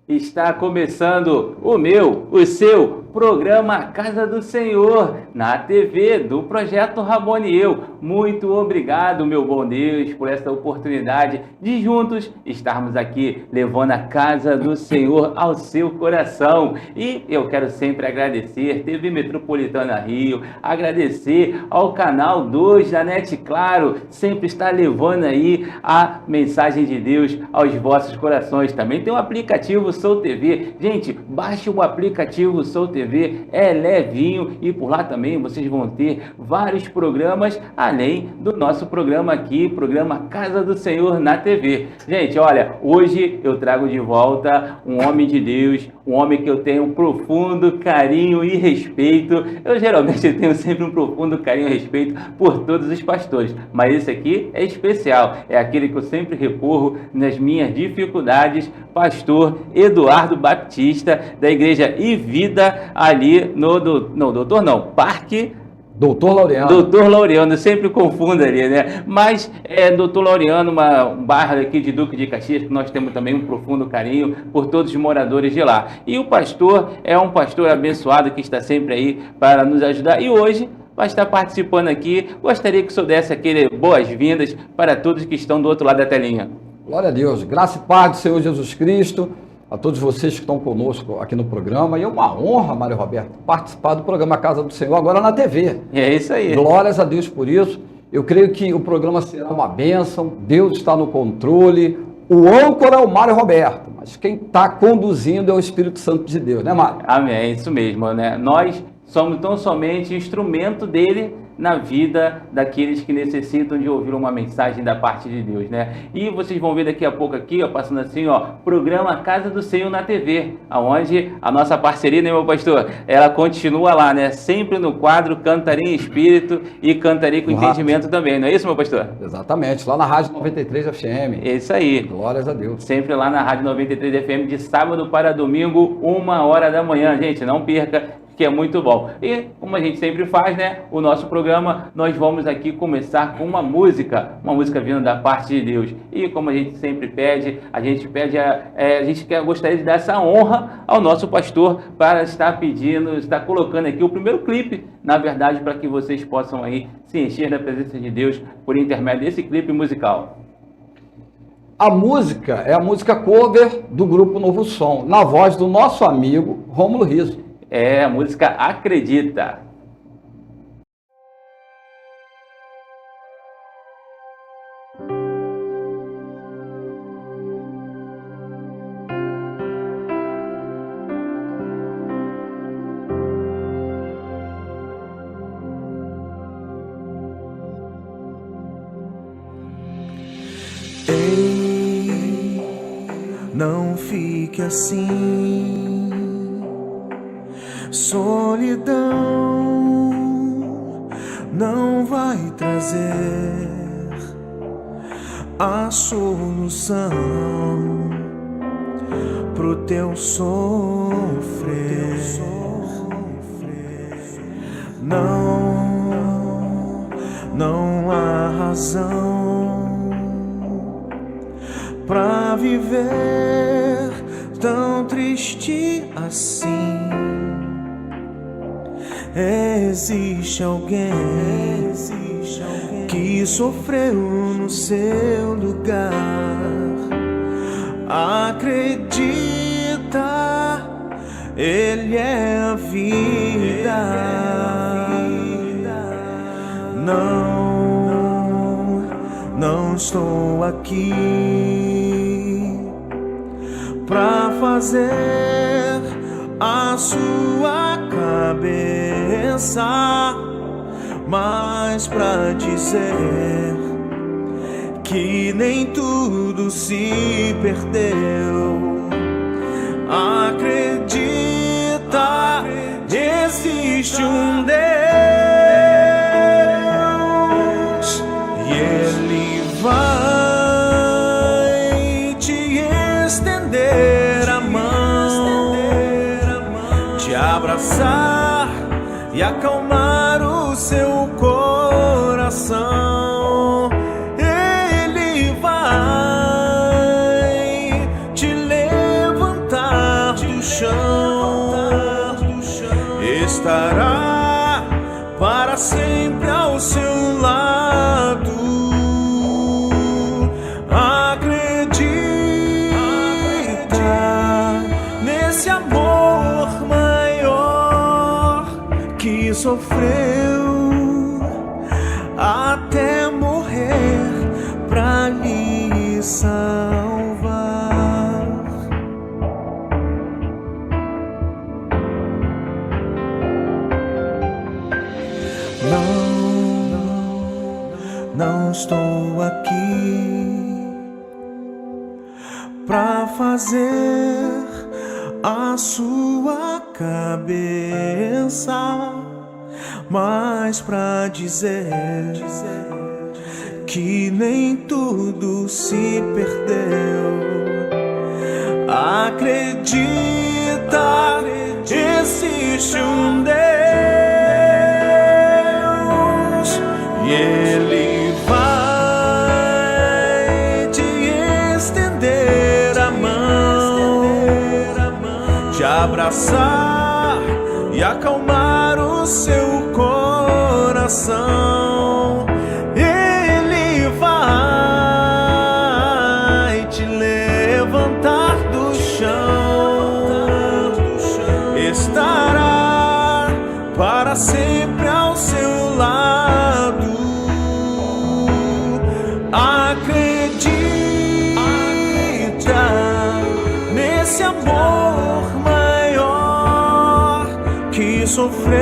Está começando o seu programa Casa do Senhor, na TV do Projeto Rabone e eu. Muito obrigado, meu bom Deus, por essa oportunidade de juntos estarmos aqui levando a Casa do Senhor ao seu coração. E eu quero sempre agradecer TV Metropolitana Rio, agradecer ao canal 2 da NET Claro, sempre está levando aí a mensagem de Deus aos vossos corações. Também tem o aplicativo Sou TV. Gente, baixe o aplicativo Sou TV, é levinho e por lá também vocês vão ter vários programas, além do nosso programa aqui, programa Casa do Senhor na TV. Gente, olha, hoje eu trago de volta um homem de Deus, um homem que eu tenho um profundo carinho e respeito. Eu geralmente tenho sempre um profundo carinho e respeito por todos os pastores, mas esse aqui é especial, é aquele que eu sempre recorro nas minhas dificuldades, pastor Eduardo Baptista, da Igreja e Vida, ali Parque Doutor Laureano. Doutor Laureano, eu sempre confundo ali, né? Mas é Doutor Laureano, um bairro aqui de Duque de Caxias, que nós temos também um profundo carinho por todos os moradores de lá. E o pastor é um pastor abençoado que está sempre aí para nos ajudar. E hoje vai estar participando aqui. Gostaria que o senhor desse aquele boas-vindas para todos que estão do outro lado da telinha. Glória a Deus. Graça e paz do Senhor Jesus Cristo a todos vocês que estão conosco aqui no programa. E é uma honra, Mário Roberto, participar do programa Casa do Senhor agora na TV. É isso aí. Glórias a Deus por isso. Eu creio que o programa será uma bênção. Deus está no controle. O âncora é o Mário Roberto, mas quem está conduzindo é o Espírito Santo de Deus, né, Mário? Amém, é isso mesmo, né? Nós somos tão somente instrumento dele na vida daqueles que necessitam de ouvir uma mensagem da parte de Deus, né? E vocês vão ver daqui a pouco aqui, ó, passando assim, ó, programa Casa do Senhor na TV, aonde a nossa parceria, né, meu pastor? Ela continua lá, né? Sempre no quadro Cantaria em Espírito e Cantaria com Entendimento também, não é isso, meu pastor? Exatamente, lá na Rádio 93 FM. É isso aí. Glórias a Deus. Sempre lá na Rádio 93 FM, de sábado para domingo, 1h da manhã, gente, não perca, que é muito bom. E como a gente sempre faz, né, o nosso programa, nós vamos aqui começar com uma música vindo da parte de Deus. E como a gente sempre pede, gostaria de dar essa honra ao nosso pastor para estar colocando aqui o primeiro clipe, na verdade, para que vocês possam aí se encher da presença de Deus por intermédio desse clipe musical. A música é a música cover do grupo Novo Som, na voz do nosso amigo Rômulo Rizzo. É a música Acredita. Ei, não fique assim. Solidão não vai trazer a solução pro teu sofrer. Não há razão pra viver tão triste assim. Existe alguém que sofreu no seu lugar. Acredita, Ele é a vida. Não estou aqui pra fazer a sua cabeça, mas pra dizer que nem tudo se perdeu. Acredita, existe um Deus e Ele vai te estender a mão, te abraçar e acalmar o seu coração. Ele vai te levantar sofreu até morrer pra lhe salvar. Não estou aqui pra fazer a sua cabeça, mas pra dizer que nem tudo se perdeu. Acredita, existe um Deus e Ele vai te estender a mão, te abraçar e acalmar o seu coração. Ele vai te levantar do chão, estará para sempre ao seu lado. Acredita nesse amor maior que sofreu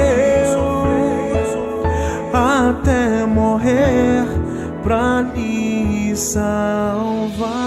até morrer pra lhe salvar.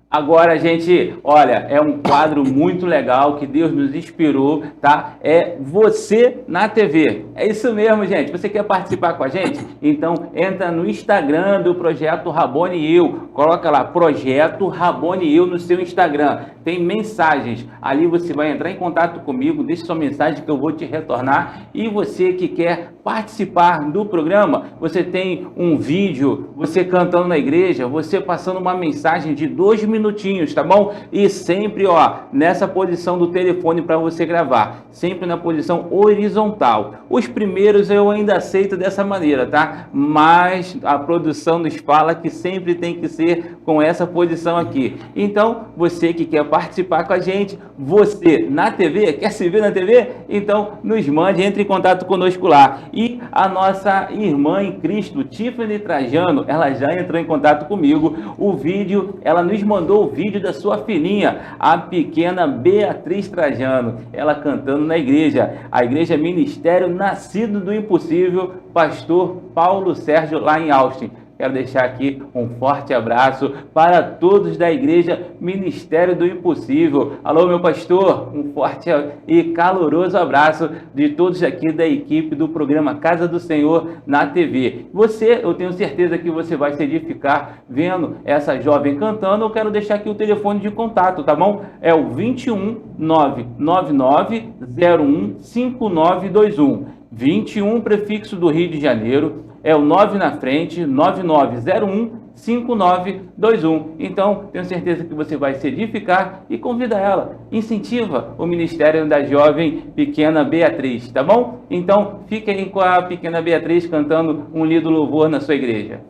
Agora, gente, olha, é um quadro muito legal que Deus nos inspirou, tá? É Você na TV. É isso mesmo, gente. Você quer participar com a gente? Então, entra no Instagram do Projeto Rabone e Eu. Coloca lá, Projeto Rabone e Eu no seu Instagram. Tem mensagens. Ali você vai entrar em contato comigo, deixa sua mensagem que eu vou te retornar. E você que quer participar do programa, você tem um vídeo, você cantando na igreja, você passando uma mensagem de 2 minutinhos, tá bom? E sempre, ó, nessa posição do telefone para você gravar, sempre na posição horizontal. Os primeiros eu ainda aceito dessa maneira, tá? Mas a produção nos fala que sempre tem que ser com essa posição aqui. Então, você que quer participar com a gente, você na TV, quer se ver na TV? Então, nos mande, entre em contato conosco lá. E a nossa irmã em Cristo, Tiffany Trajano, ela já entrou em contato comigo. O vídeo, ela nos mandou o vídeo da sua filhinha, a pequena Beatriz Trajano, ela cantando na igreja, a igreja Ministério Nascido do Impossível, pastor Paulo Sérgio, lá em Austin. Quero deixar aqui um forte abraço para todos da igreja Ministério do Impossível. Alô, meu pastor, um forte e caloroso abraço de todos aqui da equipe do programa Casa do Senhor na TV. Você, eu tenho certeza que você vai se edificar vendo essa jovem cantando. Eu quero deixar aqui o telefone de contato, tá bom? É o 21 999 01 5921. 21, prefixo do Rio de Janeiro. É o 9 na frente, 9901 5921. Então, tenho certeza que você vai se edificar e convida ela, incentiva o ministério da jovem pequena Beatriz, tá bom? Então, fique aí com a pequena Beatriz cantando um lindo louvor na sua igreja.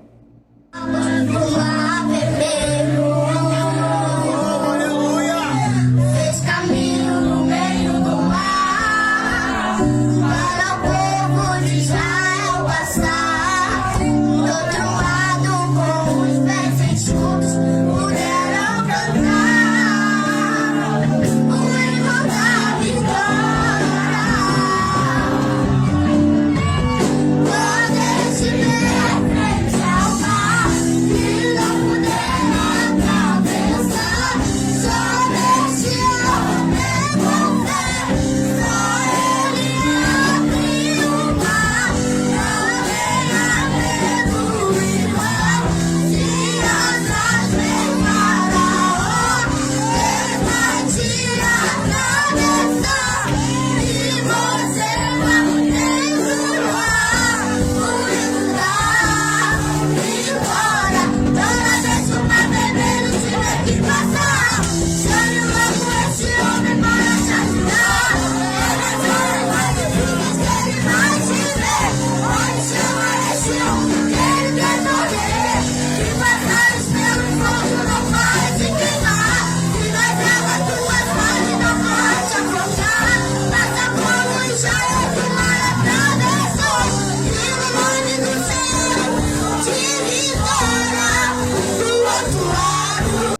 Quando ele estiver frente ao mar,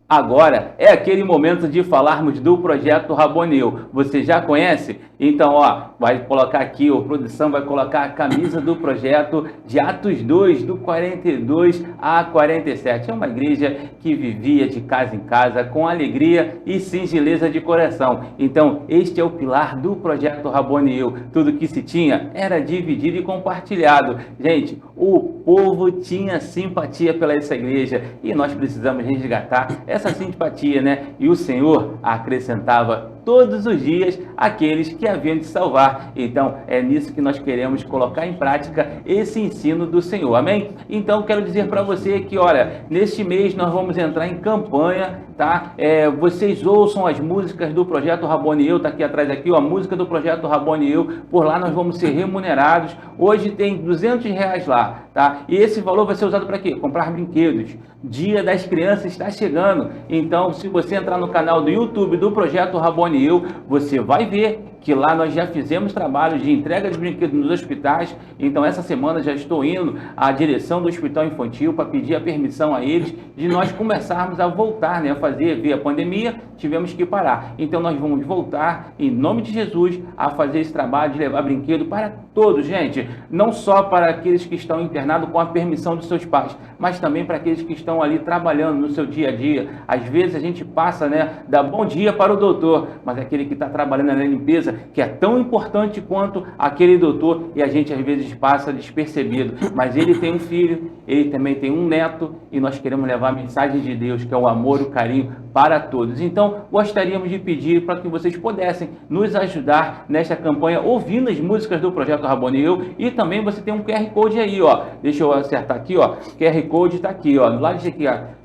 Agora é aquele momento de falarmos do projeto Raboniel. Você já conhece? Então, vai colocar aqui, a produção vai colocar a camisa do projeto de Atos 2, do 42 a 47. É uma igreja que vivia de casa em casa com alegria e singeleza de coração. Então, este é o pilar do projeto Raboniel. Tudo que se tinha era dividido e compartilhado. Gente, o povo tinha simpatia pela essa igreja e nós precisamos resgatar essa simpatia, né? E o Senhor acrescentava todos os dias aqueles que haviam de salvar. Então, é nisso que nós queremos colocar em prática esse ensino do Senhor, amém? Então, quero dizer para você que, olha, neste mês nós vamos entrar em campanha, tá? Vocês ouçam as músicas do Projeto Raboniel, tá aqui atrás aqui, a música do Projeto Raboniel, por lá nós vamos ser remunerados. Hoje tem R$200 lá, tá? E esse valor vai ser usado para quê? Comprar brinquedos. Dia das Crianças está chegando, então se você entrar no canal do YouTube do Projeto Raboniel, você vai ver que lá nós já fizemos trabalhos de entrega de brinquedos nos hospitais. Então essa semana já estou indo à direção do Hospital Infantil para pedir a permissão a eles de nós começarmos a voltar, né, a fazer, ver a pandemia, tivemos que parar. Então nós vamos voltar, em nome de Jesus, a fazer esse trabalho de levar brinquedo para todos, gente, não só para aqueles que estão internados com a permissão dos seus pais, mas também para aqueles que estão ali trabalhando no seu dia a dia. Às vezes a gente passa, né, dá bom dia para o doutor, mas aquele que está trabalhando na limpeza, que é tão importante quanto aquele doutor, e a gente às vezes passa despercebido, mas ele tem um filho, ele também tem um neto, e nós queremos levar a mensagem de Deus, que é o amor, o carinho para todos. Então, gostaríamos de pedir para que vocês pudessem nos ajudar nesta campanha, ouvindo as músicas do Projeto Raboniel, e também você tem um QR Code aí, deixa eu acertar aqui, QR Code está aqui, do lado de aqui,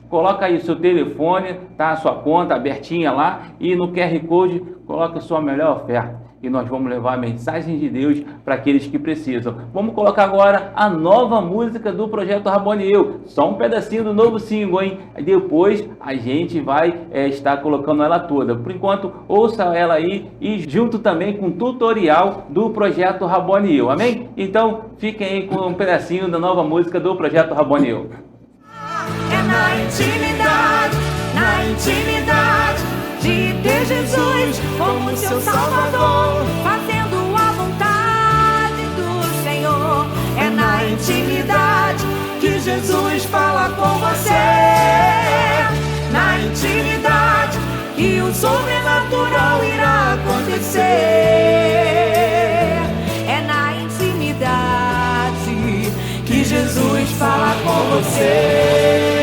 coloca aí o seu telefone, tá, a sua conta abertinha lá, e no QR Code coloca a sua melhor oferta. E nós vamos levar a mensagem de Deus para aqueles que precisam. Vamos colocar agora a nova música do Projeto Raboniel. Só um pedacinho do novo single, hein? Depois a gente vai estar colocando ela toda. Por enquanto, ouça ela aí e junto também com o tutorial do Projeto Raboniel. Amém? Então, fiquem aí com um pedacinho da nova música do Projeto Raboniel. É na intimidade de ter Jesus como seu Salvador, fazendo a vontade do Senhor. É na intimidade que Jesus fala com você. Na intimidade que o sobrenatural irá acontecer. É na intimidade que Jesus fala com você.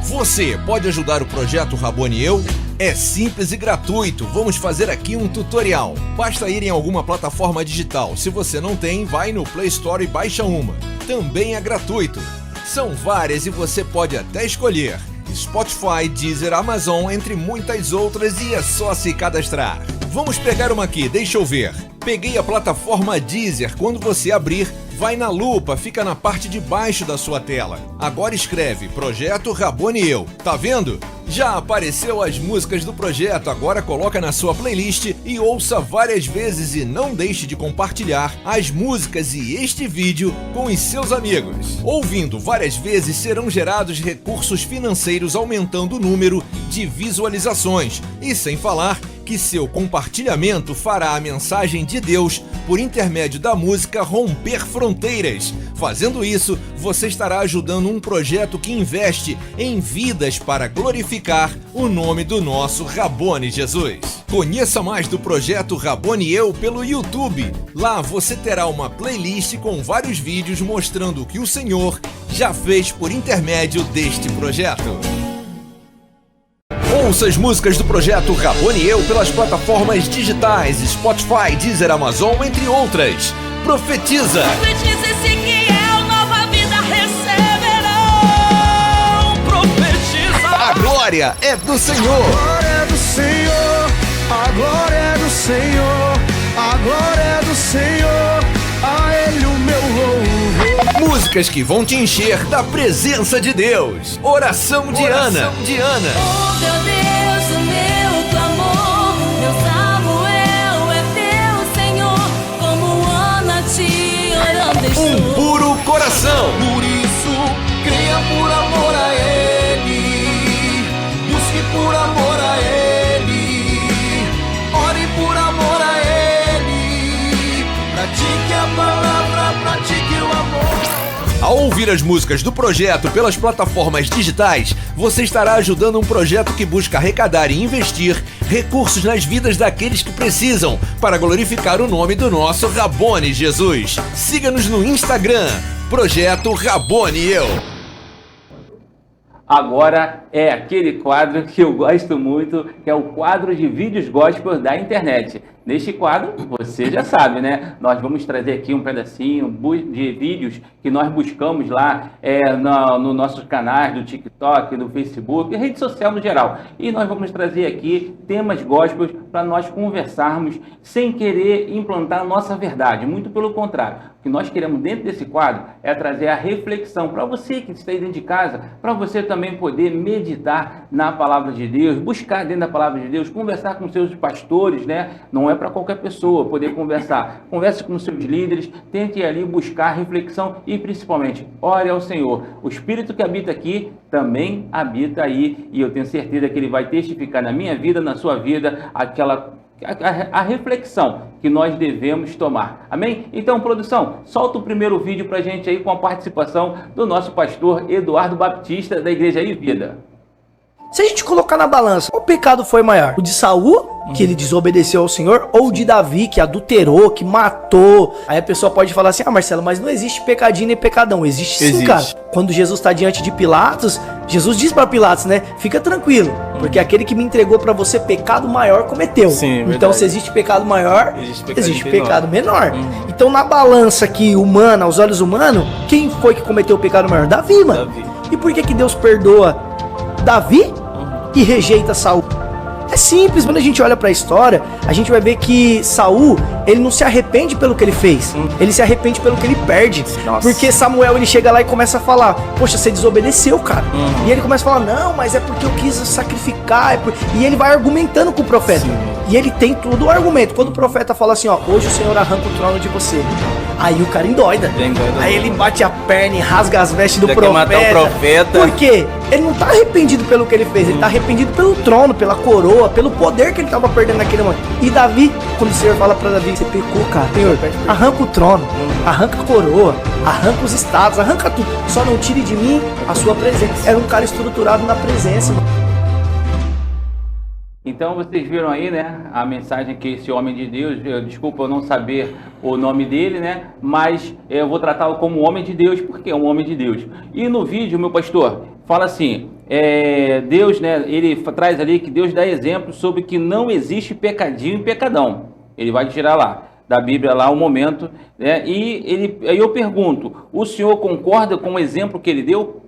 Você pode ajudar o Projeto Raboniel? É simples e gratuito. Vamos fazer aqui um tutorial. Basta ir em alguma plataforma digital. Se você não tem, vai no Play Store e baixa uma. Também é gratuito. São várias e você pode até escolher. Spotify, Deezer, Amazon, entre muitas outras, e é só se cadastrar. Vamos pegar uma aqui, deixa eu ver. Peguei a plataforma Deezer. Quando você abrir, vai na lupa, fica na parte de baixo da sua tela. Agora escreve Projeto Raboniel. Tá vendo? Já apareceu as músicas do projeto, agora coloca na sua playlist e ouça várias vezes, e não deixe de compartilhar as músicas e este vídeo com os seus amigos. Ouvindo várias vezes serão gerados recursos financeiros, aumentando o número de visualizações, e sem falar que seu compartilhamento fará a mensagem de Deus, por intermédio da música, romper fronteiras. Fazendo isso, você estará ajudando um projeto que investe em vidas para glorificar o nome do nosso Rabone Jesus. Conheça mais do Projeto Raboniel pelo YouTube. Lá você terá uma playlist com vários vídeos mostrando o que o Senhor já fez por intermédio deste projeto. Ouça as músicas do Projeto Raboniel pelas plataformas digitais Spotify, Deezer, Amazon, entre outras. Profetiza! Profetiza, Ezequiel, nova vida receberão. Profetiza! A glória é do Senhor! A glória é do Senhor, a glória é do Senhor, a glória é do Senhor, a Ele o meu louvor. Músicas que vão te encher da presença de Deus. Oração de Ana. Oh, meu Deus, o meu clamor, meu Samuel é teu, Senhor. Um puro coração. Por isso, creia por amor a Ele, busque por amor a Ele, ore por amor a Ele, pratique a palavra, pratique o amor. Ao ouvir as músicas do projeto pelas plataformas digitais, você estará ajudando um projeto que busca arrecadar e investir recursos nas vidas daqueles que precisam para glorificar o nome do nosso Rabone Jesus. Siga-nos no Instagram, Projeto Rabone e Eu. Agora é aquele quadro que eu gosto muito, que é o quadro de vídeos gospel da internet. Neste quadro, você já sabe, né? Nós vamos trazer aqui um pedacinho de vídeos que nós buscamos lá no nossos canais do TikTok, do Facebook, rede social no geral. E nós vamos trazer aqui temas gospels para nós conversarmos sem querer implantar a nossa verdade. Muito pelo contrário. O que nós queremos dentro desse quadro é trazer a reflexão para você que está aí dentro de casa, para você também poder meditar na palavra de Deus, buscar dentro da palavra de Deus, conversar com seus pastores, né? Não é para qualquer pessoa poder conversar. Converse com seus líderes, tente ali buscar reflexão e principalmente ore ao Senhor. O Espírito que habita aqui também habita aí e eu tenho certeza que ele vai testificar na minha vida, na sua vida, a reflexão que nós devemos tomar. Amém? Então, produção, solta o primeiro vídeo pra gente aí com a participação do nosso pastor Eduardo Baptista da Igreja aí Vida. Se a gente colocar na balança, qual pecado foi maior? O de Saul, que ele desobedeceu ao Senhor, ou o de Davi, que adulterou, que matou? Aí a pessoa pode falar assim, Marcelo, mas não existe pecadinho nem pecadão. Existe sim, cara. Quando Jesus está diante de Pilatos, Jesus diz para Pilatos, né? Fica tranquilo, porque aquele que me entregou para você, pecado maior cometeu. Sim, então, se existe pecado maior, existe pecado menor. Então, na balança aqui humana, aos olhos humanos, quem foi que cometeu o pecado maior? Davi, mano. E por que Deus perdoa Davi e rejeita Saul? É simples, quando a gente olha para a história, a gente vai ver que Saul, ele não se arrepende pelo que ele fez, ele se arrepende pelo que ele perde. Nossa. Porque Samuel, ele chega lá e começa a falar, poxa, você desobedeceu, cara. E ele começa a falar, não, mas é porque eu quis sacrificar. E ele vai argumentando com o profeta. Sim. E ele tem todo o argumento. Quando o profeta fala assim, ó, hoje o Senhor arranca o trono de você. Aí o cara endoida. Aí ele bate a perna e rasga as vestes do profeta. Por quê? Ele não tá arrependido pelo que ele fez, ele tá arrependido pelo trono, pela coroa, pelo poder que ele tava perdendo naquele momento. E Davi, quando o Senhor fala pra Davi, você pecou, cara, Senhor, arranca o trono, arranca a coroa, arranca os status, arranca tudo. Só não tire de mim a sua presença. Era um cara estruturado na presença. Então vocês viram aí, né, a mensagem que esse homem de Deus, desculpa eu não saber o nome dele, né, mas eu vou tratá-lo como homem de Deus, porque é um homem de Deus. E no vídeo, meu pastor, fala assim, Deus, né, ele traz ali que Deus dá exemplo sobre que não existe pecadinho e pecadão. Ele vai tirar lá da Bíblia lá um momento, né, aí eu pergunto, o senhor concorda com o exemplo que ele deu?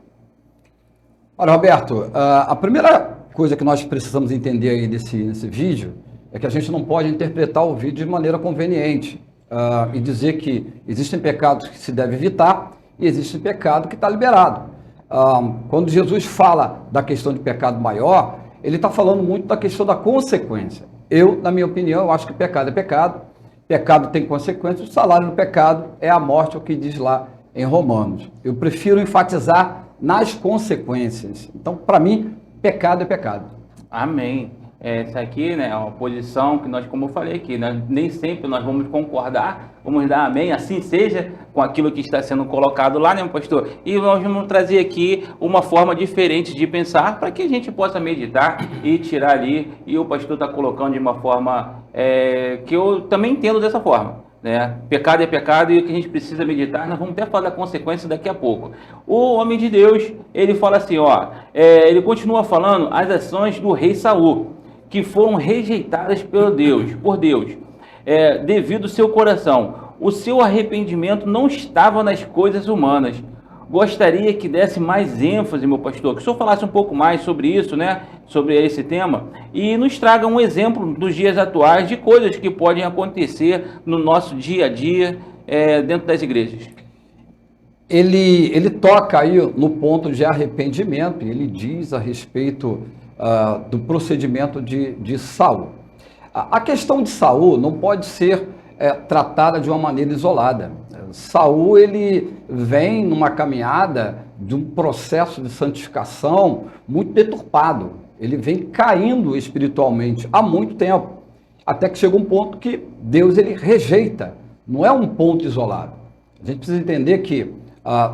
Olha, Roberto, a primeira coisa que nós precisamos entender aí nesse vídeo é que a gente não pode interpretar o vídeo de maneira conveniente e dizer que existem pecados que se deve evitar e existe pecado que está liberado. Quando Jesus fala da questão de pecado maior, ele está falando muito da questão da consequência. Eu, na minha opinião, eu acho que pecado é pecado, pecado tem consequência, o salário do pecado é a morte, é o que diz lá em Romanos. Eu prefiro enfatizar nas consequências. Então, para mim, pecado é pecado. Amém. Essa aqui, né, é uma posição que nós, como eu falei aqui, né, nem sempre nós vamos concordar, vamos dar amém, assim seja, com aquilo que está sendo colocado lá, né, pastor? E nós vamos trazer aqui uma forma diferente de pensar para que a gente possa meditar e tirar ali, e o pastor está colocando de uma forma que eu também entendo dessa forma. Né? Pecado é pecado e o que a gente precisa meditar, nós vamos até falar da consequência daqui a pouco. O homem de Deus, ele fala assim, ó, ele continua falando as ações do rei Saul, que foram rejeitadas por Deus, devido ao seu coração. O seu arrependimento não estava nas coisas humanas. Gostaria que desse mais ênfase, meu pastor, que o senhor falasse um pouco mais sobre isso, né? Sobre esse tema, e nos traga um exemplo dos dias atuais de coisas que podem acontecer no nosso dia a dia dentro das igrejas. Ele toca aí no ponto de arrependimento, e ele diz a respeito do procedimento de Saul. A questão de Saul não pode ser tratada de uma maneira isolada. Saul, ele vem numa caminhada de um processo de santificação muito deturpado. Ele vem caindo espiritualmente há muito tempo, até que chega um ponto que Deus ele rejeita. Não é um ponto isolado. A gente precisa entender que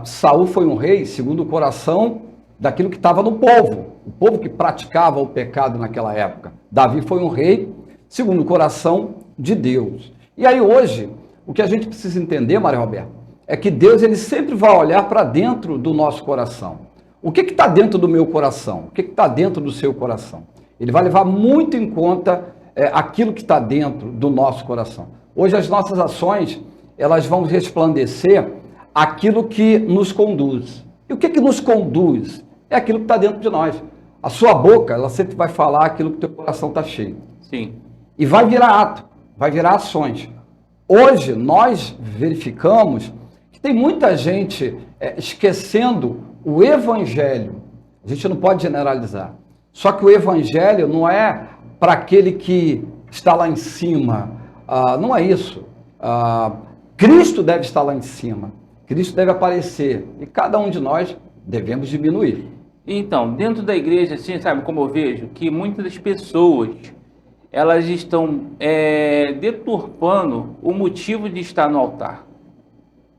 Saul foi um rei segundo o coração daquilo que estava no povo, o povo que praticava o pecado naquela época. Davi foi um rei segundo o coração de Deus. E aí hoje, o que a gente precisa entender, Maria Roberta, é que Deus ele sempre vai olhar para dentro do nosso coração. O que está dentro do meu coração? O que está dentro do seu coração? Ele vai levar muito em conta aquilo que está dentro do nosso coração. Hoje as nossas ações, elas vão resplandecer aquilo que nos conduz. E o que nos conduz? É aquilo que está dentro de nós. A sua boca, ela sempre vai falar aquilo que o teu coração está cheio. Sim. E vai virar ato, vai virar ações. Hoje, nós verificamos que tem muita gente esquecendo o evangelho. A gente não pode generalizar. Só que o evangelho não é para aquele que está lá em cima. Não é isso. Cristo deve estar lá em cima. Cristo deve aparecer. E cada um de nós devemos diminuir. Então, dentro da igreja, assim, sabe como eu vejo? Que muitas das pessoas, elas estão deturpando o motivo de estar no altar.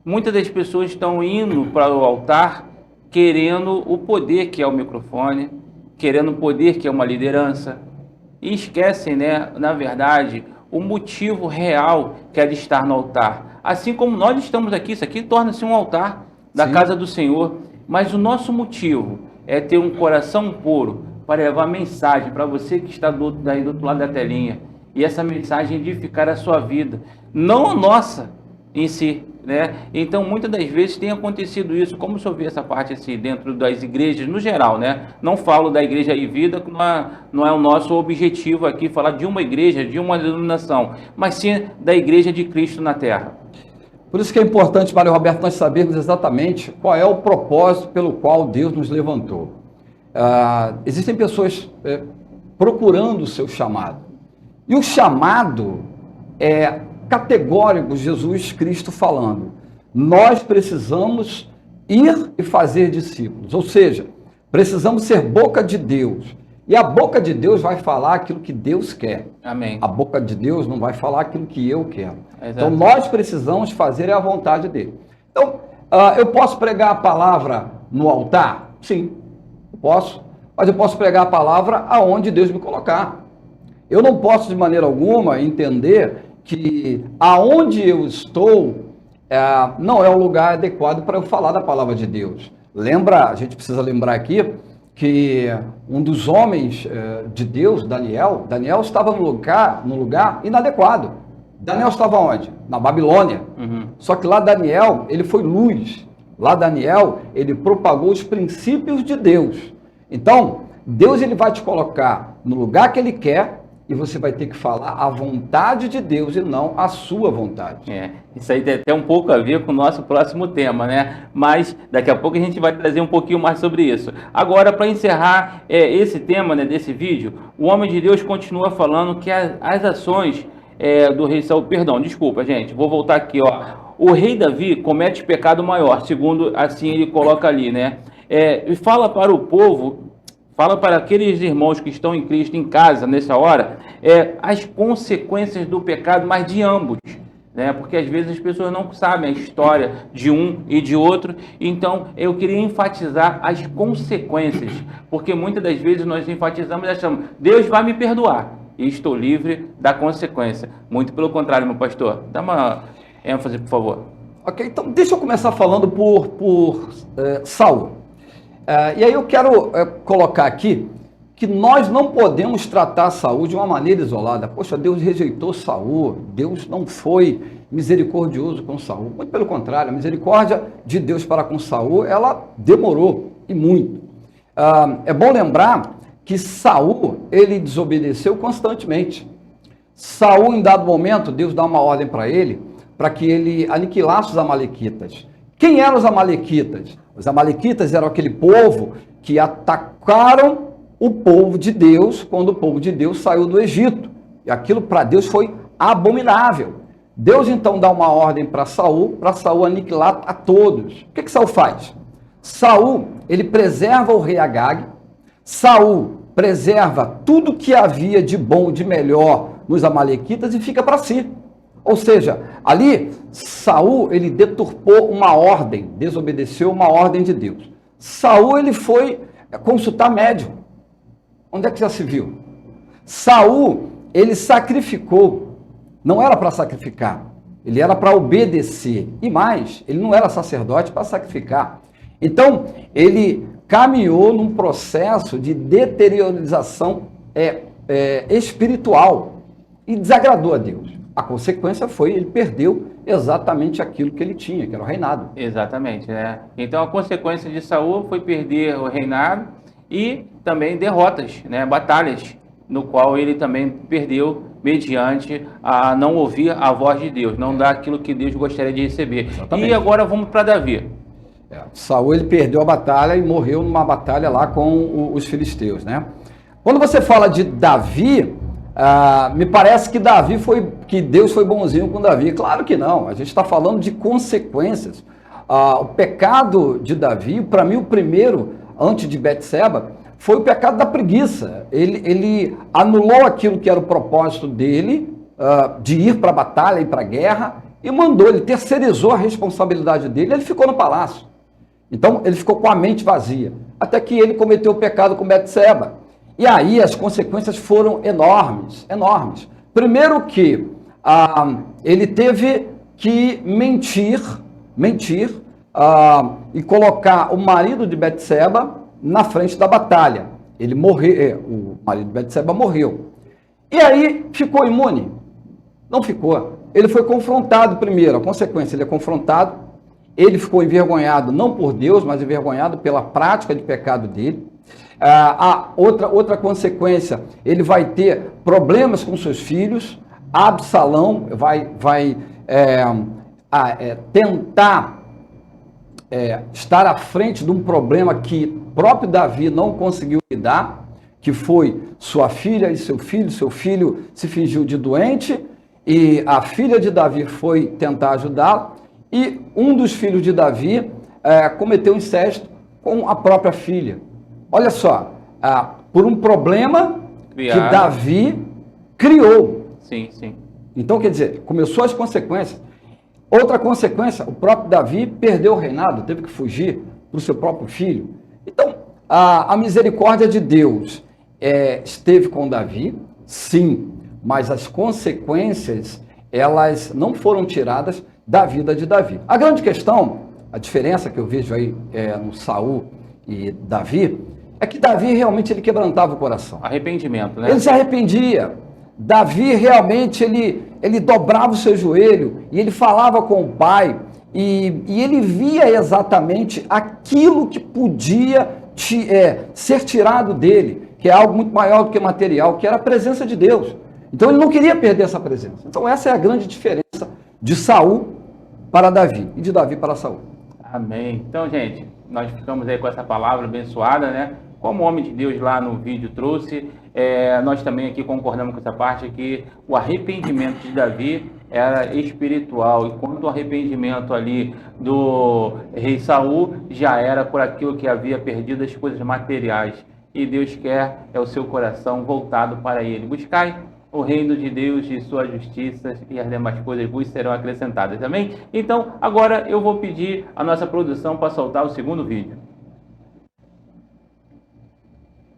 Muitas das pessoas estão indo para o altar querendo o poder que é o microfone, querendo o poder que é uma liderança, e esquecem, né, na verdade, o motivo real que é de estar no altar. Assim como nós estamos aqui, isso aqui torna-se um altar da casa do Senhor, mas o nosso motivo é ter um coração puro para levar mensagem para você que está do outro lado da telinha, e essa mensagem edificar a sua vida, não a nossa em si, né? Então, muitas das vezes tem acontecido isso, como o senhor vê essa parte assim, dentro das igrejas, no geral, né? Não falo da igreja e vida, que não é o nosso objetivo aqui, falar de uma igreja, de uma denominação, mas sim da igreja de Cristo na terra. Por isso que é importante, Mário Roberto, nós sabermos exatamente qual é o propósito pelo qual Deus nos levantou. Existem pessoas procurando o seu chamado. E o chamado é categórico, Jesus Cristo falando. Nós precisamos ir e fazer discípulos. Ou seja, precisamos ser boca de Deus. E a boca de Deus vai falar aquilo que Deus quer. Amém. A boca de Deus não vai falar aquilo que eu quero. Exato. Então, nós precisamos fazer a vontade dele. Então, eu posso pregar a palavra no altar? Sim, eu posso. Mas eu posso pregar a palavra aonde Deus me colocar. Eu não posso, de maneira alguma, entender que aonde eu estou não é o lugar adequado para eu falar da palavra de Deus. A gente precisa lembrar aqui que um dos homens de Deus, Daniel estava no lugar inadequado. Daniel estava onde? Na Babilônia. Uhum. Só que lá Daniel, ele foi luz. Lá Daniel, ele propagou os princípios de Deus. Então, Deus ele vai te colocar no lugar que ele quer e você vai ter que falar a vontade de Deus e não a sua vontade. Isso aí tem até um pouco a ver com o nosso próximo tema, né? Mas daqui a pouco a gente vai trazer um pouquinho mais sobre isso. Agora, para encerrar esse tema, né, desse vídeo, o homem de Deus continua falando que as ações do rei Saul, perdão, desculpa, gente, vou voltar aqui, ó. O rei Davi comete pecado maior, segundo assim ele coloca ali, né? E fala para o povo, fala para aqueles irmãos que estão em Cristo em casa nessa hora, as consequências do pecado, mas de ambos, né? Porque às vezes as pessoas não sabem a história de um e de outro. Então eu queria enfatizar as consequências, porque muitas das vezes nós enfatizamos e achamos, Deus vai me perdoar e estou livre da consequência. Muito pelo contrário, meu pastor. Dá uma ênfase, por favor. Ok, então deixa eu começar falando por Saul. E aí eu quero colocar aqui que nós não podemos tratar Saul de uma maneira isolada. Poxa, Deus rejeitou Saul, Deus não foi misericordioso com Saul. Muito pelo contrário, a misericórdia de Deus para com Saul, ela demorou e muito. É bom lembrar que Saul, ele desobedeceu constantemente. Saul, em dado momento, Deus dá uma ordem para ele, para que ele aniquilasse os amalequitas. Quem eram os amalequitas? Os amalequitas eram aquele povo que atacaram o povo de Deus quando o povo de Deus saiu do Egito. E aquilo para Deus foi abominável. Deus então dá uma ordem para Saul aniquilar a todos. O que Saul faz? Saul, ele preserva o rei Agag, Saul preserva tudo que havia de bom, de melhor nos amalequitas e fica para si. Ou seja, ali Saul, ele deturpou uma ordem, desobedeceu uma ordem de Deus. Saul, ele foi consultar médium. Onde é que já se viu? Saul, ele sacrificou. Não era para sacrificar, ele era para obedecer. E mais, ele não era sacerdote para sacrificar. Então, ele caminhou num processo de deteriorização espiritual e desagradou a Deus. A consequência foi, ele perdeu exatamente aquilo que ele tinha, que era o reinado. Exatamente, né? Então a consequência de Saul foi perder o reinado e também derrotas, né? Batalhas, no qual ele também perdeu mediante a não ouvir a voz de Deus, não dar aquilo que Deus gostaria de receber. Exatamente. E agora vamos para Davi. Saul, ele perdeu a batalha e morreu numa batalha lá com os filisteus, né? Quando você fala de Davi, me parece que Deus foi bonzinho com Davi. Claro que não, a gente está falando de consequências. O pecado de Davi, para mim o primeiro, antes de Betseba, foi o pecado da preguiça. Ele anulou aquilo que era o propósito dele, de ir para a batalha, ir para a guerra, e ele terceirizou a responsabilidade dele, ele ficou no palácio. Então ele ficou com a mente vazia, até que ele cometeu o pecado com Betseba. E aí as consequências foram enormes, enormes. Primeiro que ele teve que mentir e colocar o marido de Betseba na frente da batalha. Ele morreu, o marido de Betseba morreu. E aí ficou imune? Não ficou. Ele foi confrontado primeiro, a consequência, ele é confrontado, ele ficou envergonhado não por Deus, mas envergonhado pela prática de pecado dele. Outra consequência, ele vai ter problemas com seus filhos. Absalão vai tentar estar à frente de um problema que próprio Davi não conseguiu lidar, que foi sua filha e seu filho se fingiu de doente, e a filha de Davi foi tentar ajudá-lo, e um dos filhos de Davi cometeu incesto com a própria filha. Olha só, por um problema que Davi criou. Sim, sim. Então, quer dizer, começou as consequências. Outra consequência, o próprio Davi perdeu o reinado, teve que fugir para o seu próprio filho. Então, a misericórdia de Deus esteve com Davi, sim, mas as consequências, elas não foram tiradas da vida de Davi. A grande questão, a diferença que eu vejo aí no Saul e Davi, é que Davi realmente ele quebrantava o coração. Arrependimento, né? Ele se arrependia. Davi realmente ele dobrava o seu joelho e ele falava com o pai e ele via exatamente aquilo que podia ser tirado dele, que é algo muito maior do que material, que era a presença de Deus. Então ele não queria perder essa presença. Então essa é a grande diferença de Saul para Davi e de Davi para Saul. Amém. Então, gente, nós ficamos aí com essa palavra abençoada, né? Como o homem de Deus lá no vídeo trouxe, nós também aqui concordamos com essa parte que o arrependimento de Davi era espiritual, enquanto o arrependimento ali do rei Saul já era por aquilo que havia perdido as coisas materiais. E Deus quer o seu coração voltado para ele. Buscai o reino de Deus e sua justiça, e as demais coisas vos serão acrescentadas. Amém? Então, agora eu vou pedir a nossa produção para soltar o segundo vídeo.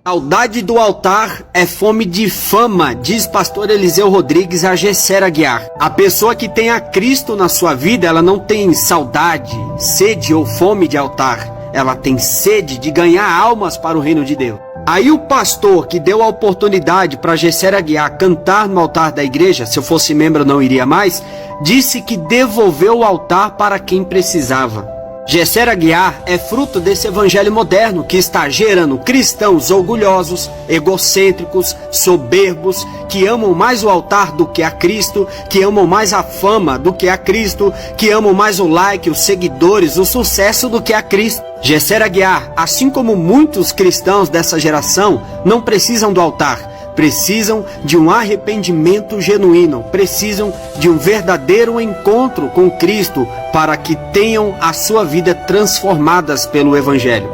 Saudade do altar é fome de fama, diz pastor Eliseu Rodrigues a Gessera Aguiar. A pessoa que tem a Cristo na sua vida, ela não tem saudade, sede ou fome de altar. Ela tem sede de ganhar almas para o reino de Deus. Aí o pastor que deu a oportunidade para Gessera Aguiar cantar no altar da igreja, se eu fosse membro não iria mais, disse que devolveu o altar para quem precisava. Gessera Aguiar é fruto desse evangelho moderno que está gerando cristãos orgulhosos, egocêntricos, soberbos, que amam mais o altar do que a Cristo, que amam mais a fama do que a Cristo, que amam mais o like, os seguidores, o sucesso do que a Cristo. Gessera Aguiar, assim como muitos cristãos dessa geração, não precisam do altar, precisam de um arrependimento genuíno, precisam de um verdadeiro encontro com Cristo para que tenham a sua vida transformadas pelo Evangelho.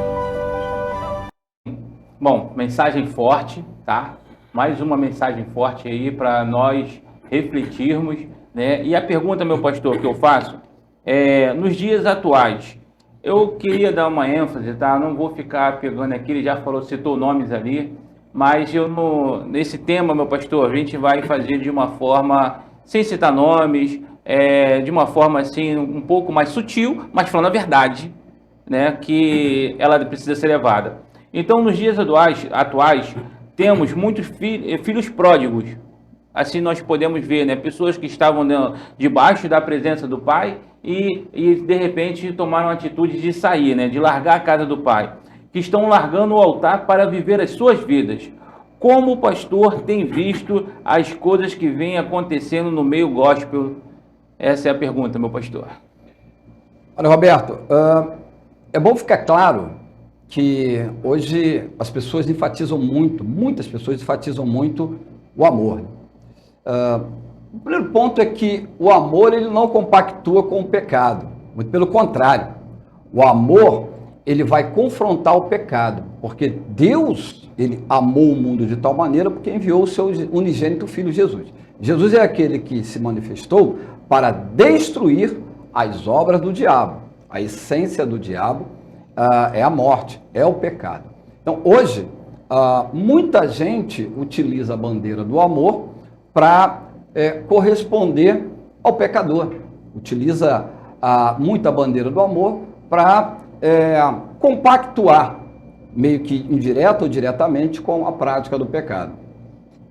Bom, mensagem forte, tá? Mais uma mensagem forte aí para nós refletirmos, né? E a pergunta, meu pastor, que eu faço nos dias atuais, eu queria dar uma ênfase, tá? Não vou ficar pegando aqui, ele já falou, citou nomes ali, mas nesse tema, meu pastor, a gente vai fazer de uma forma, sem citar nomes, de uma forma assim, um pouco mais sutil, mas falando a verdade, né? Que ela precisa ser levada. Então, nos dias atuais temos muitos filhos pródigos. Assim nós podemos ver, né? Pessoas que estavam debaixo da presença do pai e de repente tomaram a atitude de sair, né? De largar a casa do pai. Que estão largando o altar para viver as suas vidas. Como o pastor tem visto as coisas que vêm acontecendo no meio gospel? Essa é a pergunta, meu pastor. Olha, Roberto, é bom ficar claro que hoje as pessoas enfatizam muito, muitas pessoas enfatizam muito o amor. O primeiro ponto é que o amor ele não compactua com o pecado, muito pelo contrário. O amor ele vai confrontar o pecado, porque Deus ele amou o mundo de tal maneira porque enviou o seu unigênito Filho Jesus. Jesus é aquele que se manifestou para destruir as obras do diabo. A essência do diabo é a morte, é o pecado. Então, hoje, muita gente utiliza a bandeira do amor para corresponder ao pecador. Utiliza muita bandeira do amor para compactuar, meio que indireto ou diretamente, com a prática do pecado.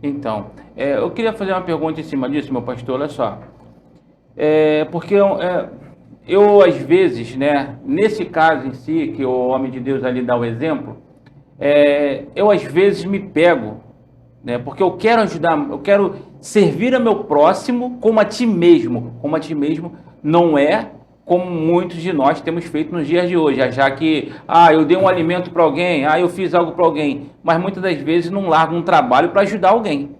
Então, eu queria fazer uma pergunta em cima disso, meu pastor, olha só. Porque eu, às vezes, né, nesse caso em si, que o homem de Deus ali dá o exemplo, eu às vezes me pego, né, porque eu quero ajudar, eu quero servir ao meu próximo como a ti mesmo. Como a ti mesmo não é como muitos de nós temos feito nos dias de hoje, já que, eu dei um alimento para alguém, eu fiz algo para alguém, mas muitas das vezes não larga um trabalho para ajudar alguém,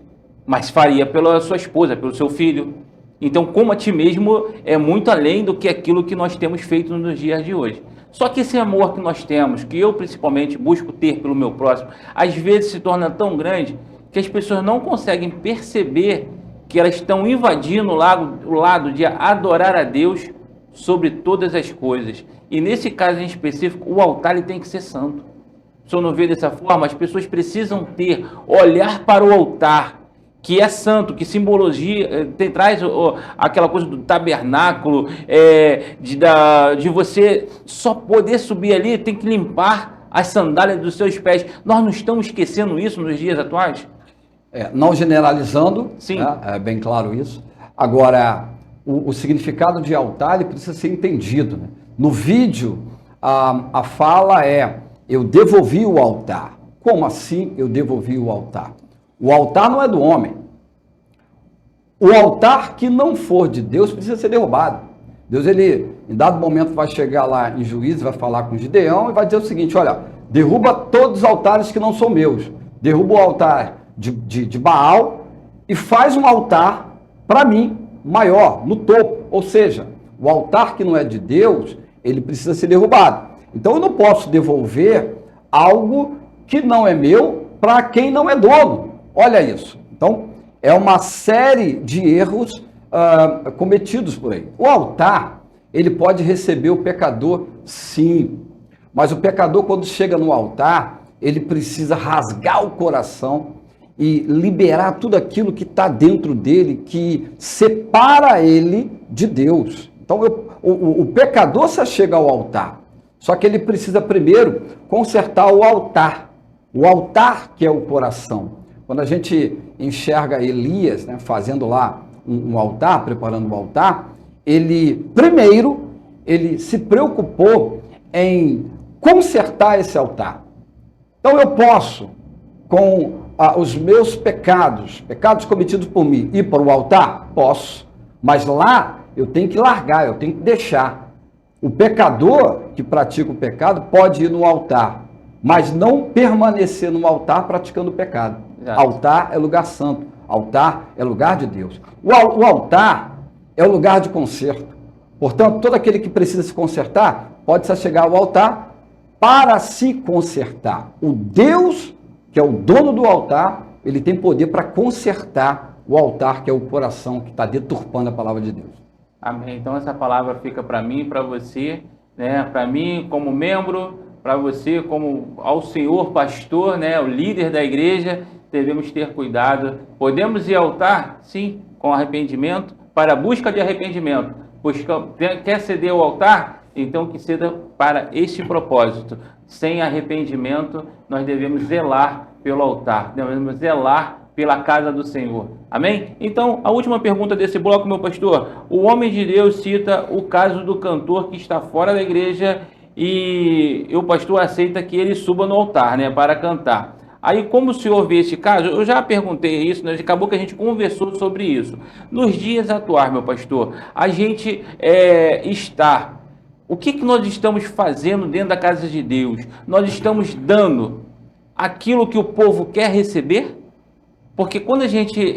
mas faria pela sua esposa, pelo seu filho. Então, como a ti mesmo é muito além do que aquilo que nós temos feito nos dias de hoje. Só que esse amor que nós temos, que eu principalmente busco ter pelo meu próximo, às vezes se torna tão grande que as pessoas não conseguem perceber que elas estão invadindo o lado de adorar a Deus sobre todas as coisas. E nesse caso em específico, o altar ele tem que ser santo. Se eu não ver dessa forma, as pessoas precisam olhar para o altar, que é santo, que simbologia, traz aquela coisa do tabernáculo, de você só poder subir ali, tem que limpar as sandálias dos seus pés. Nós não estamos esquecendo isso nos dias atuais? Não generalizando, sim, né? É bem claro isso. Agora, o significado de altar ele precisa ser entendido, né? No vídeo, a fala eu devolvi o altar. Como assim eu devolvi o altar? O altar não é do homem. O altar que não for de Deus precisa ser derrubado. Deus, ele, em dado momento, vai chegar lá em Juízes, vai falar com Gideão e vai dizer o seguinte, olha, derruba todos os altares que não são meus. Derruba o altar de Baal e faz um altar para mim, maior, no topo. Ou seja, o altar que não é de Deus, ele precisa ser derrubado. Então eu não posso devolver algo que não é meu para quem não é dono. Olha isso. Então, é uma série de erros cometidos por aí. O altar, ele pode receber o pecador, sim. Mas o pecador, quando chega no altar, ele precisa rasgar o coração e liberar tudo aquilo que está dentro dele, que separa ele de Deus. Então, o pecador se chega ao altar. Só que ele precisa primeiro consertar o altar. O altar que é o coração. Quando a gente enxerga Elias, né, fazendo lá um altar, preparando o altar, ele se preocupou em consertar esse altar. Então eu posso, com os meus pecados cometidos por mim, ir para o altar? Posso, mas lá eu tenho que largar, eu tenho que deixar. O pecador que pratica o pecado pode ir no altar, mas não permanecer no altar praticando o pecado. Exato. Altar é lugar santo. Altar é lugar de Deus. O altar é o lugar de conserto. Portanto, todo aquele que precisa se consertar pode se chegar ao altar para se consertar. O Deus, que é o dono do altar, ele tem poder para consertar o altar, que é o coração que está deturpando a palavra de Deus. Amém. Então essa palavra fica para mim, para você, né? Para mim como membro, para você como ao senhor pastor, né? O líder da igreja, devemos ter cuidado. Podemos ir ao altar? Sim, com arrependimento, para a busca de arrependimento. Quer ceder ao altar? Então que ceda para este propósito. Sem arrependimento, nós devemos zelar pelo altar, devemos zelar pela casa do Senhor. Amém? Então, a última pergunta desse bloco, meu pastor. O homem de Deus cita o caso do cantor que está fora da igreja e o pastor aceita que ele suba no altar, né, para cantar. Aí, como o senhor vê esse caso, eu já perguntei isso, né, acabou que a gente conversou sobre isso. Nos dias atuais, meu pastor, a gente o que nós estamos fazendo dentro da casa de Deus? Nós estamos dando aquilo que o povo quer receber? Porque quando a gente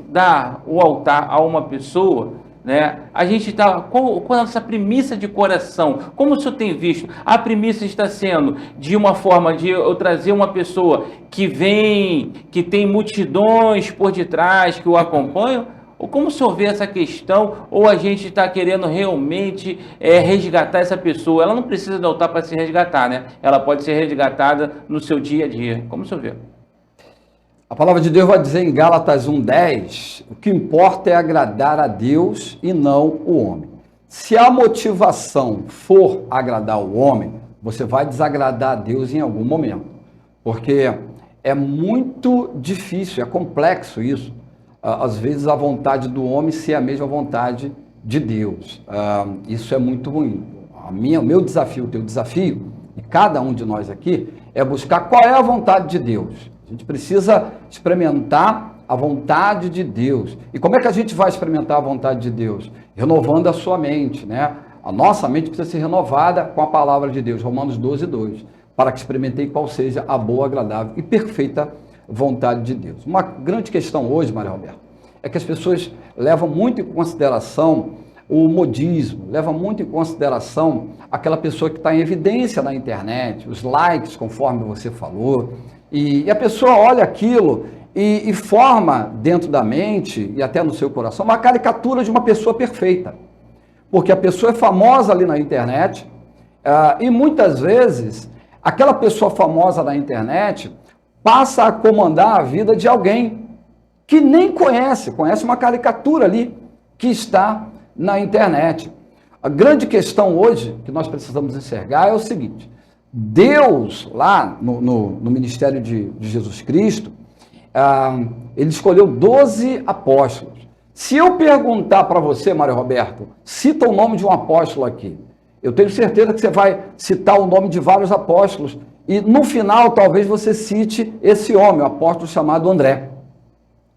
dá o altar a uma pessoa, né, a gente está com essa premissa de coração. Como o senhor tem visto? A premissa está sendo de uma forma de eu trazer uma pessoa que vem, que tem multidões por detrás, que o acompanham? Ou como o senhor vê essa questão? Ou a gente está querendo realmente resgatar essa pessoa? Ela não precisa do altar para se resgatar, né? Ela pode ser resgatada no seu dia a dia. Como o senhor vê? A palavra de Deus vai dizer em Gálatas 1:10, o que importa é agradar a Deus e não o homem. Se a motivação for agradar o homem, você vai desagradar a Deus em algum momento. Porque é muito difícil, é complexo isso. Às vezes a vontade do homem ser a mesma vontade de Deus. Isso é muito ruim. O meu desafio, o teu desafio, e cada um de nós aqui, é buscar qual é a vontade de Deus. A gente precisa experimentar a vontade de Deus. E como é que a gente vai experimentar a vontade de Deus? Renovando a sua mente, né? A nossa mente precisa ser renovada com a palavra de Deus, Romanos 12:2, para que experimentei qual seja a boa, agradável e perfeita vontade de Deus. Uma grande questão hoje, Maria Roberta, é que as pessoas levam muito em consideração o modismo, levam muito em consideração aquela pessoa que está em evidência na internet, os likes, conforme você falou, e a pessoa olha aquilo e forma dentro da mente e até no seu coração uma caricatura de uma pessoa perfeita. Porque a pessoa é famosa ali na internet e muitas vezes aquela pessoa famosa na internet passa a comandar a vida de alguém que nem conhece uma caricatura ali que está na internet. A grande questão hoje que nós precisamos enxergar é o seguinte: Deus, lá no ministério de Jesus Cristo, ele escolheu 12 apóstolos. Se eu perguntar para você, Mário Roberto, cita o nome de um apóstolo aqui, eu tenho certeza que você vai citar o nome de vários apóstolos e no final talvez você cite esse homem, o apóstolo chamado André.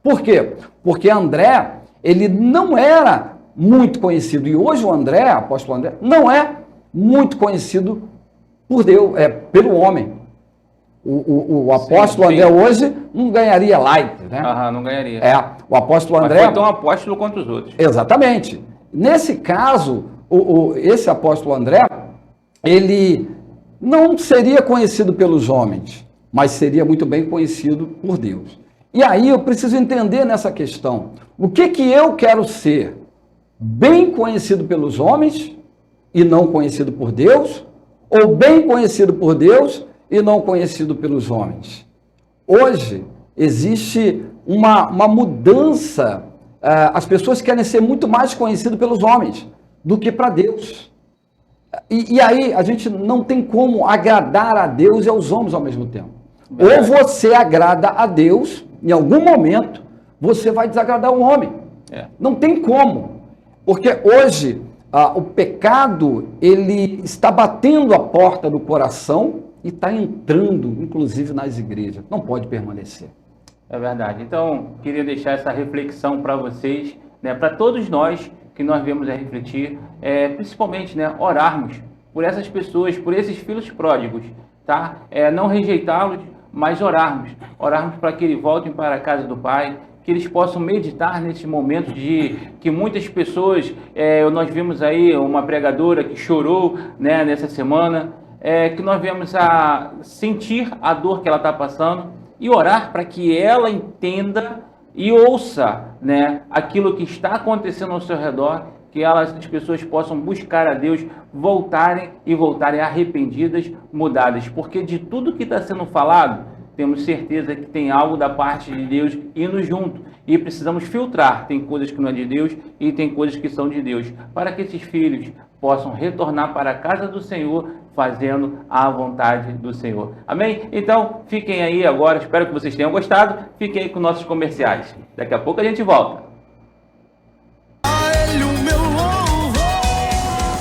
Por quê? Porque André, ele não era muito conhecido, e hoje o André, o apóstolo André, não é muito conhecido por Deus, pelo homem. O apóstolo André hoje não ganharia like, né? Não ganharia. O apóstolo André... Mas foi tão apóstolo quanto os outros. Exatamente. Nesse caso, esse apóstolo André, ele não seria conhecido pelos homens, mas seria muito bem conhecido por Deus. E aí eu preciso entender nessa questão, o que eu quero ser? Bem conhecido pelos homens e não conhecido por Deus? Ou bem conhecido por Deus e não conhecido pelos homens? Hoje existe uma mudança, as pessoas querem ser muito mais conhecidas pelos homens do que para Deus. E aí a gente não tem como agradar a Deus e aos homens ao mesmo tempo. Ou você agrada a Deus, em algum momento você vai desagradar o homem. Não tem como. Porque hoje o pecado, ele está batendo a porta do coração e está entrando, inclusive, nas igrejas. Não pode permanecer. É verdade. Então, queria deixar essa reflexão para vocês, né, para todos nós que nós viemos a refletir, principalmente, né, orarmos por essas pessoas, por esses filhos pródigos, tá? Não rejeitá-los, mas orarmos para que eles voltem para a casa do Pai, que eles possam meditar nesse momento de que muitas pessoas, nós vimos aí uma pregadora que chorou, né, nessa semana, que nós viemos a sentir a dor que ela está passando e orar para que ela entenda e ouça, né, aquilo que está acontecendo ao seu redor, que as pessoas possam buscar a Deus, voltarem arrependidas, mudadas, porque de tudo que está sendo falado, temos certeza que tem algo da parte de Deus indo junto. E precisamos filtrar. Tem coisas que não é de Deus e tem coisas que são de Deus. Para que esses filhos possam retornar para a casa do Senhor, fazendo a vontade do Senhor. Amém? Então, fiquem aí agora. Espero que vocês tenham gostado. Fiquem aí com nossos comerciais. Daqui a pouco a gente volta.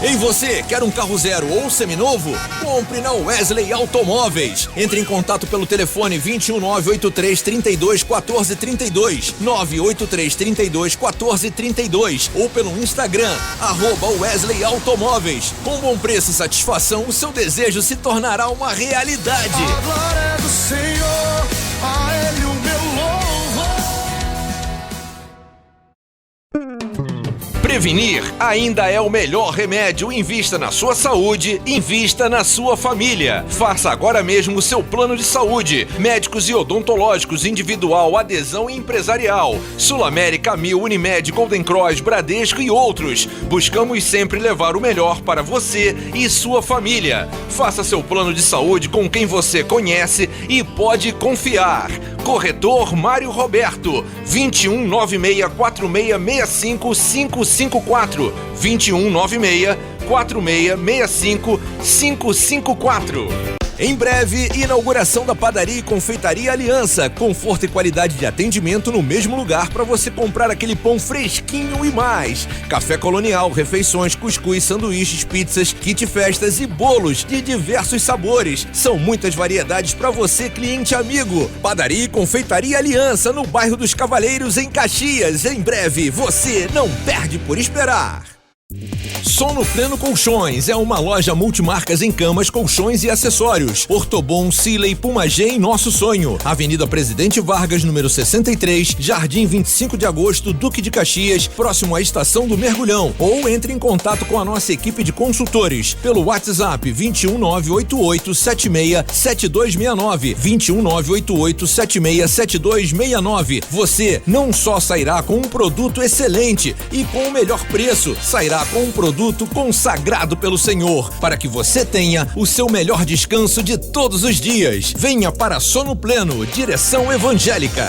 Ei, você, quer um carro zero ou seminovo? Compre na Wesley Automóveis. Entre em contato pelo telefone 21983321432, 983321432 ou pelo Instagram, @Wesley Automóveis. Com bom preço e satisfação, o seu desejo se tornará uma realidade. A glória do Senhor, a Ele o meu Prevenir ainda é o melhor remédio. Invista na sua saúde, invista na sua família. Faça agora mesmo o seu plano de saúde. Médicos e odontológicos, individual, adesão e empresarial. Sul América, Mil, Unimed, Golden Cross, Bradesco e outros. Buscamos sempre levar o melhor para você e sua família. Faça seu plano de saúde com quem você conhece e pode confiar. Corretor Mário Roberto, 2196466554, 2196466554. Em breve, inauguração da Padaria e Confeitaria Aliança. Conforto e qualidade de atendimento no mesmo lugar para você comprar aquele pão fresquinho e mais. Café colonial, refeições, cuscuz, sanduíches, pizzas, kit festas e bolos de diversos sabores. São muitas variedades para você, cliente amigo. Padaria e Confeitaria Aliança, no bairro dos Cavaleiros, em Caxias. Em breve, você não perde por esperar. Sono Pleno Colchões é uma loja multimarcas em camas, colchões e acessórios. Ortobon, Siley, Pumagê e Nosso Sonho. Avenida Presidente Vargas, número 63, Jardim 25 de Agosto, Duque de Caxias, próximo à Estação do Mergulhão. Ou entre em contato com a nossa equipe de consultores pelo WhatsApp 21988767269, 21988767269. Você não só sairá com um produto excelente e com o melhor preço, sairá com um produto consagrado pelo Senhor, para que você tenha o seu melhor descanso de todos os dias. Venha para Sono Pleno, direção evangélica.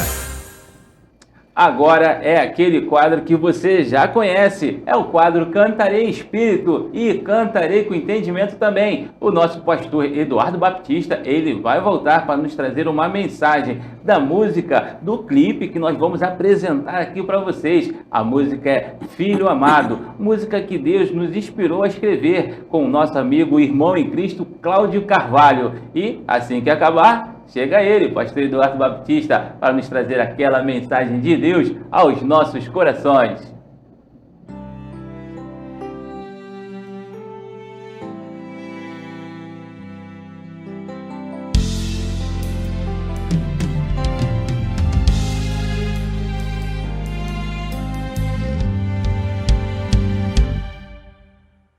Agora é aquele quadro que você já conhece, é o quadro Cantarei Espírito e Cantarei com Entendimento também. O nosso pastor Eduardo Baptista, ele vai voltar para nos trazer uma mensagem da música, do clipe que nós vamos apresentar aqui para vocês. A música é Filho Amado, música que Deus nos inspirou a escrever com o nosso amigo irmão em Cristo, Cláudio Carvalho. E assim que acabar, chega ele, pastor Eduardo Baptista, para nos trazer aquela mensagem de Deus aos nossos corações.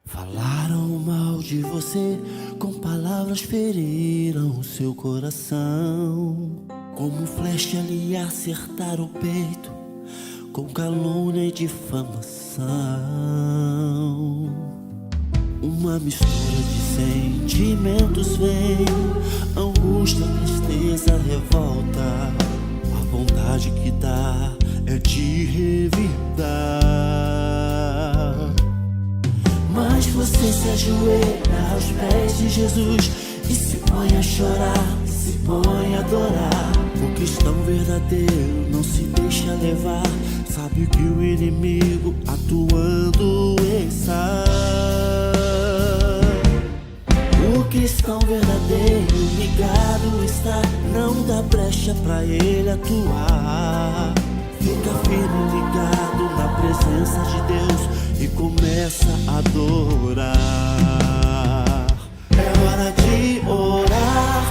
Falaram mal de você, com palavras feriram seu coração. Como flecha lhe acertar o peito, com calúnia e difamação. Uma mistura de sentimentos vem, angústia, tristeza, revolta. A vontade que dá é de revidar. Mas você se ajoelha aos pés de Jesus e se põe a chorar, se põe a adorar. O cristão verdadeiro não se deixa levar, sabe que o inimigo atuando está. O cristão verdadeiro ligado está, não dá brecha pra ele atuar. Fica firme ligado na presença de Deus e começa a adorar. É hora de orar,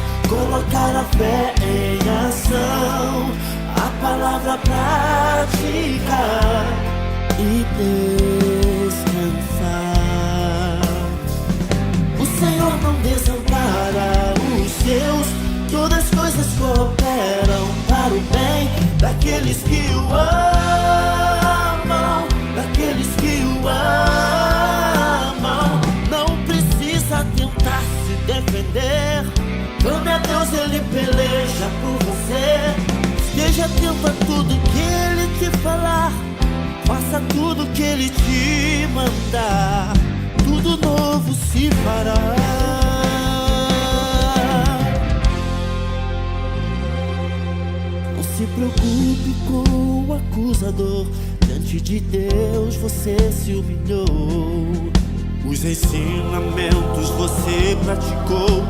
colocar a fé em ação, a palavra prática e descansar. O Senhor não desampara os seus, todas as coisas cooperam para o bem daqueles que o amam, daqueles que o amam. Não precisa tentar se defender, clame a Deus, Ele peleja por você. Esteja atento a tudo que Ele te falar, faça tudo que Ele te mandar, tudo novo se fará. Não se preocupe com o acusador, diante de Deus você se humilhou. Os ensinamentos você praticou,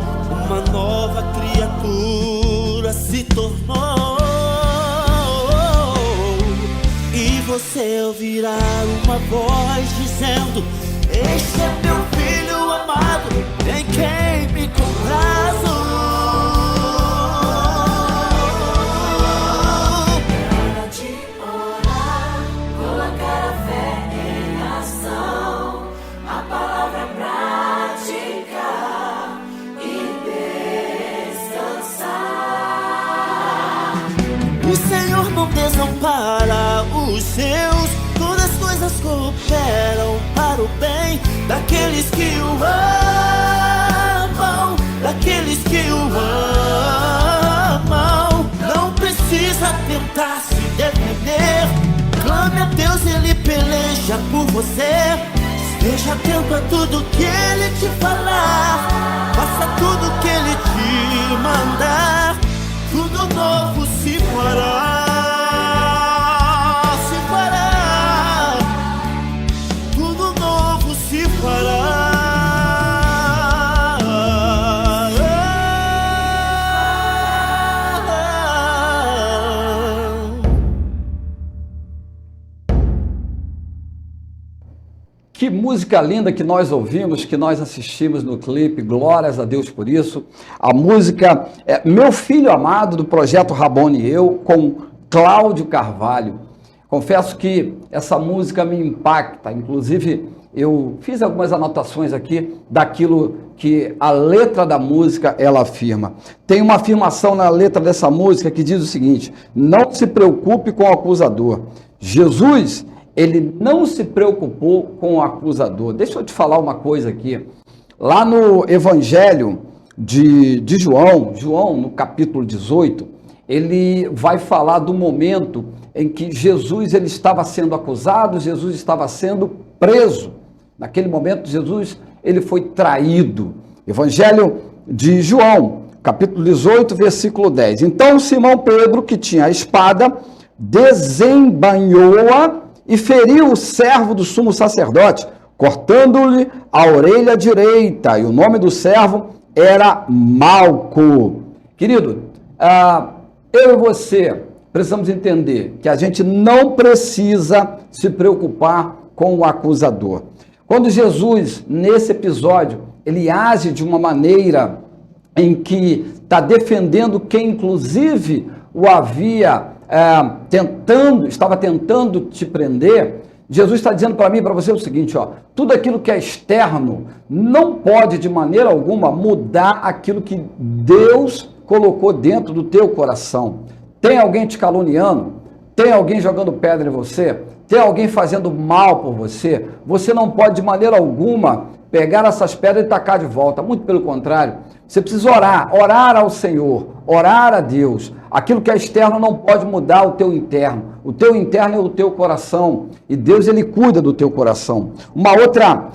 uma nova criatura se tornou. E você ouvirá uma voz dizendo: este é meu filho amado, em quem me comprazo. O Senhor não desampara os seus, todas as coisas cooperam para o bem daqueles que o amam, daqueles que o amam. Não precisa tentar se defender, clame a Deus, Ele peleja por você. Esteja atento a tudo que Ele te falar, faça tudo que Ele te mandar, tudo novo se fará, se fará, tudo novo se fará. Que música linda que nós ouvimos, que nós assistimos no clipe, glórias a Deus por isso. A música é Meu Filho Amado, do Projeto Rabone e Eu, com Cláudio Carvalho. Confesso que essa música me impacta, inclusive eu fiz algumas anotações aqui daquilo que a letra da música ela afirma. Tem uma afirmação na letra dessa música que diz o seguinte: não se preocupe com o acusador. Jesus, ele não se preocupou com o acusador. Deixa eu te falar uma coisa aqui. Lá no Evangelho de João, no capítulo 18, ele vai falar do momento em que Jesus ele estava sendo acusado, Jesus estava sendo preso. Naquele momento, Jesus ele foi traído. Evangelho de João, capítulo 18, versículo 10. Então Simão Pedro, que tinha a espada, desembainhou-a e feriu o servo do sumo sacerdote, cortando-lhe a orelha direita, e o nome do servo era Malco. Querido, eu e você precisamos entender que a gente não precisa se preocupar com o acusador. Quando Jesus, nesse episódio, ele age de uma maneira em que está defendendo quem, inclusive, o havia estava tentando te prender, Jesus está dizendo para mim e para você o seguinte, ó, tudo aquilo que é externo não pode de maneira alguma mudar aquilo que Deus colocou dentro do teu coração. Tem alguém te caluniando? Tem alguém jogando pedra em você? Tem alguém fazendo mal por você? Você não pode de maneira alguma pegar essas pedras e tacar de volta, muito pelo contrário. Você precisa orar ao Senhor, orar a Deus. Aquilo que é externo não pode mudar o teu interno. O teu interno é o teu coração. E Deus, ele cuida do teu coração. Uma outra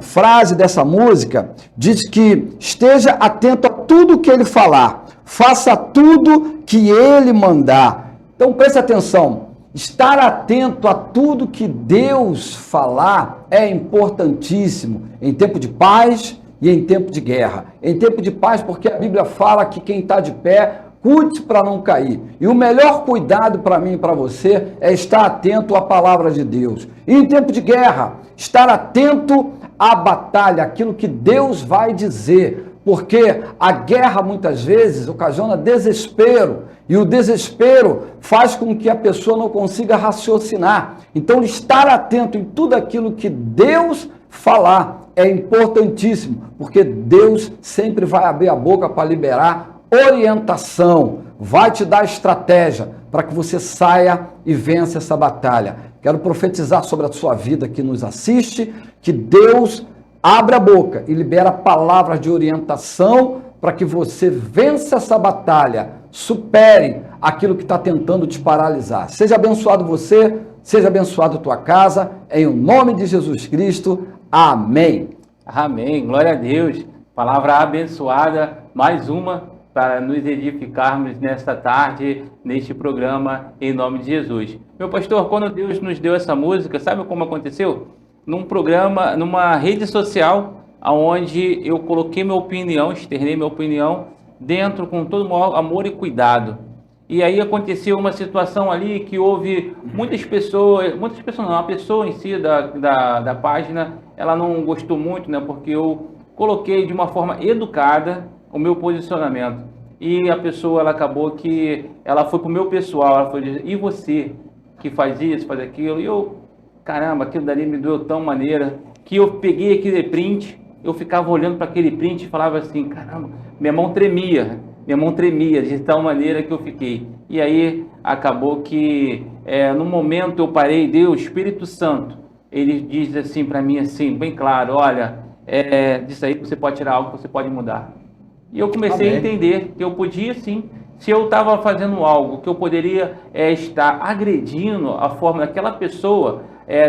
frase dessa música diz que esteja atento a tudo que ele falar. Faça tudo que ele mandar. Então preste atenção. Estar atento a tudo que Deus falar é importantíssimo em tempo de paz e em tempo de guerra. Em tempo de paz, porque a Bíblia fala que quem está de pé, cuide para não cair. E o melhor cuidado para mim e para você é estar atento à palavra de Deus. E em tempo de guerra, estar atento à batalha, aquilo que Deus vai dizer. Porque a guerra muitas vezes ocasiona desespero, e o desespero faz com que a pessoa não consiga raciocinar. Então, estar atento em tudo aquilo que Deus falar é importantíssimo, porque Deus sempre vai abrir a boca para liberar orientação, vai te dar estratégia para que você saia e vença essa batalha. Quero profetizar sobre a sua vida que nos assiste, que Deus abra a boca e libera palavras de orientação para que você vença essa batalha, supere aquilo que está tentando te paralisar. Seja abençoado você, seja abençoado a tua casa, em nome de Jesus Cristo. Amém. Amém. Glória a Deus. Palavra abençoada, mais uma para nos edificarmos nesta tarde, neste programa, em nome de Jesus. Meu pastor, quando Deus nos deu essa música, sabe como aconteceu? Num programa, numa rede social, onde eu coloquei minha opinião, externei minha opinião, dentro com todo o maior amor e cuidado. E aí aconteceu uma situação ali que houve muitas pessoas não, a pessoa em si da página, ela não gostou muito, né? Porque eu coloquei de uma forma educada o meu posicionamento. E a pessoa, ela acabou que, ela foi pro meu pessoal, ela foi dizer, e você que faz isso, faz aquilo? E eu, caramba, aquilo dali me doeu tão maneira, que eu peguei aquele print, eu ficava olhando para aquele print e falava assim, caramba, minha mão tremia de tal maneira que eu fiquei. E aí acabou que no momento eu parei, Deus, Espírito Santo, ele diz assim para mim, assim, bem claro, olha, disso aí você pode tirar algo, você pode mudar. E eu comecei a entender que eu podia sim, se eu estava fazendo algo que eu poderia estar agredindo a forma daquela pessoa,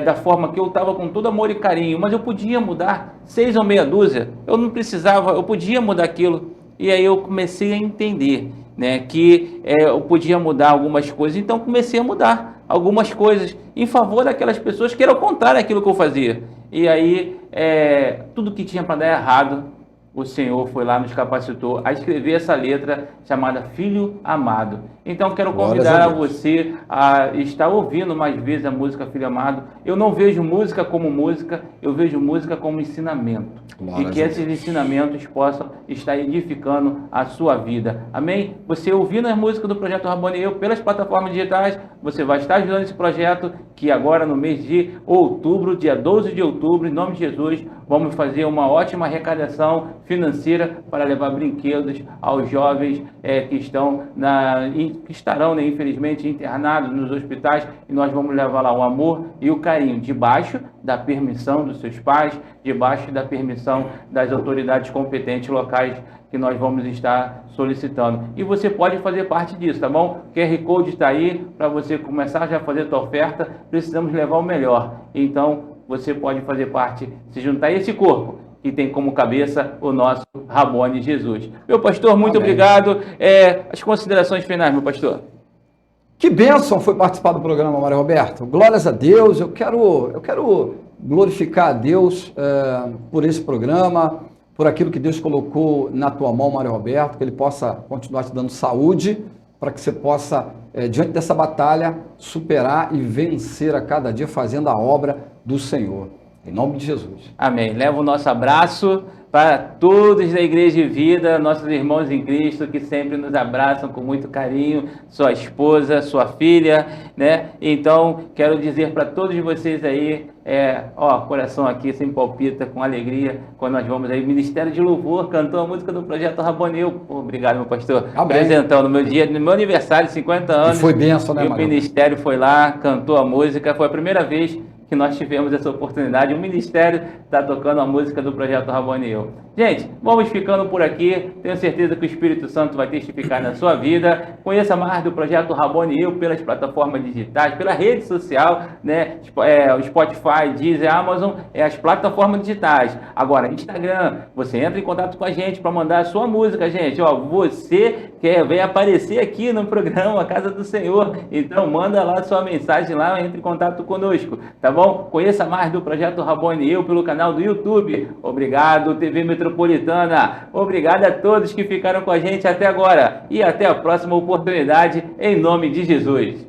da forma que eu estava com todo amor e carinho, mas eu podia mudar 6 ou meia dúzia, eu não precisava, eu podia mudar aquilo. E aí eu comecei a entender, né, que eu podia mudar algumas coisas, então comecei a mudar algumas coisas em favor daquelas pessoas que era o contrário daquilo que eu fazia. E aí tudo que tinha para dar errado, o Senhor foi lá, nos capacitou a escrever essa letra chamada Filho Amado. Então quero convidar a você a estar ouvindo mais vezes a música Filho Amado. Eu não vejo música como música, eu vejo música como ensinamento. E que esses ensinamentos possam estar edificando a sua vida. Amém? Você ouvindo as músicas do Projeto Rabone Eu pelas plataformas digitais, você vai estar ajudando esse projeto que agora no mês de outubro, dia 12 de outubro, em nome de Jesus, vamos fazer uma ótima arrecadação financeira para levar brinquedos aos jovens que estarão, né, infelizmente, internados nos hospitais, e nós vamos levar lá o amor e o carinho, debaixo da permissão dos seus pais, debaixo da permissão das autoridades competentes locais que nós vamos estar solicitando. E você pode fazer parte disso, tá bom? O QR Code está aí para você começar já a fazer a sua oferta. Precisamos levar o melhor. Então, você pode fazer parte, se juntar a esse corpo que tem como cabeça o nosso Rabone Jesus. Meu pastor, muito obrigado. As considerações finais, meu pastor. Que bênção foi participar do programa, Mário Roberto. Glórias a Deus. Eu quero glorificar a Deus por esse programa, por aquilo que Deus colocou na tua mão, Mário Roberto, que Ele possa continuar te dando saúde, para que você possa, diante dessa batalha, superar e vencer a cada dia fazendo a obra do Senhor. Em nome de Jesus. Amém. Leva o nosso abraço para todos da Igreja de Vida, nossos irmãos em Cristo, que sempre nos abraçam com muito carinho, sua esposa, sua filha, né? Então, quero dizer para todos vocês aí, coração aqui sempre palpita com alegria, quando nós vamos aí, Ministério de Louvor, cantou a música do Projeto Rabone Eu. Obrigado, meu pastor. Apresentando no meu aniversário, 50 anos. E foi bênção, né, Mário? O Ministério foi lá, cantou a música, foi a primeira vez que nós tivemos essa oportunidade. O Ministério está tocando a música do Projeto Rabone Eu. Gente, vamos ficando por aqui. Tenho certeza que o Espírito Santo vai testificar na sua vida. Conheça mais do Projeto Rabone Eu pelas plataformas digitais, pela rede social, né? O Spotify, Deezer, Amazon, as plataformas digitais. Agora, Instagram, você entra em contato com a gente para mandar a sua música, gente. Você vem aparecer aqui no programa Casa do Senhor. Então, manda lá sua mensagem lá, entre em contato conosco, tá bom? Conheça mais do Projeto Rabone Eu pelo canal do YouTube. Obrigado, TV Metropolitana. Obrigado a todos que ficaram com a gente até agora. E até a próxima oportunidade, em nome de Jesus.